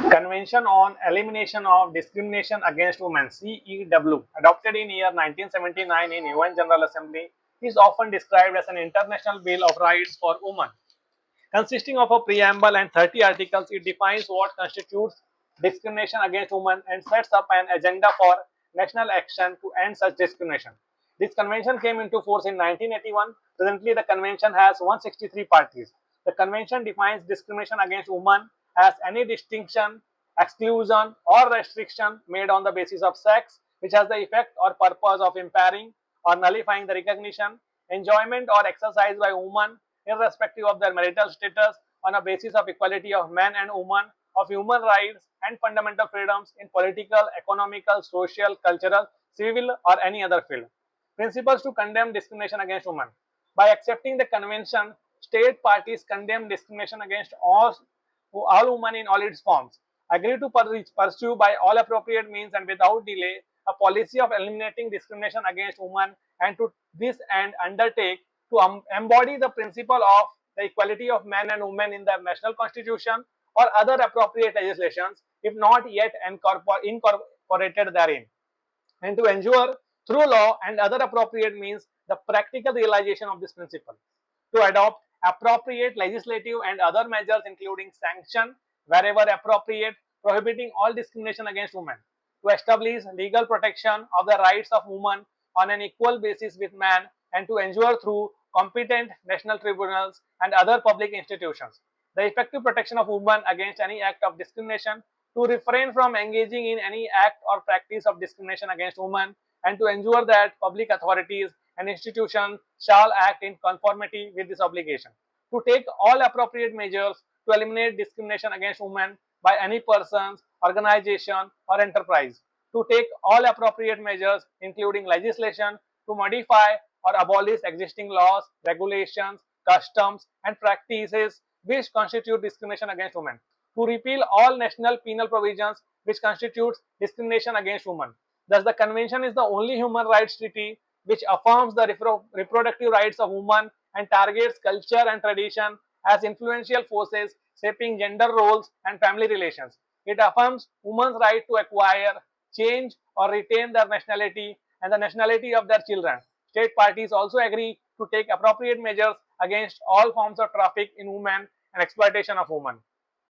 Convention on Elimination of Discrimination Against Women (CEDW), adopted in year 1979 in UN General Assembly, is often described as an international bill of rights for women. Consisting of a preamble and 30 articles, it defines what constitutes discrimination against women and sets up an agenda for national action to end such discrimination. This convention came into force in 1981. Presently, the convention has 163 parties. The convention defines discrimination against women as any distinction, exclusion, or restriction made on the basis of sex, which has the effect or purpose of impairing or nullifying the recognition, enjoyment, or exercise by women irrespective of their marital status on a basis of equality of men and women, of human rights and fundamental freedoms in political, economical, social, cultural, civil, or any other field. Principles to condemn discrimination against women. By accepting the convention, state parties condemn discrimination against all women in all its forms, agree to pursue by all appropriate means and without delay a policy of eliminating discrimination against women, and to this end undertake to embody the principle of the equality of men and women in their national constitution or other appropriate legislations, if not yet incorporated therein, and to ensure through law and other appropriate means the practical realization of this principle, to adopt appropriate legislative and other measures including sanction wherever appropriate prohibiting all discrimination against women, to establish legal protection of the rights of women on an equal basis with men, and to ensure through competent national tribunals and other public institutions the effective protection of women against any act of discrimination, to refrain from engaging in any act or practice of discrimination against women, and to ensure that public authorities and institutions shall act in conformity with this obligation, to take all appropriate measures to eliminate discrimination against women by any persons, organization, or enterprise, to take all appropriate measures including legislation to modify or abolish existing laws, regulations, customs, and practices which constitute discrimination against women, to repeal all national penal provisions which constitute discrimination against women. Thus, the Convention is the only human rights treaty which affirms the reproductive rights of women and targets culture and tradition as influential forces shaping gender roles and family relations. It affirms women's right to acquire, change, or retain their nationality and the nationality of their children. State parties also agree to take appropriate measures against all forms of traffic in women and exploitation of women.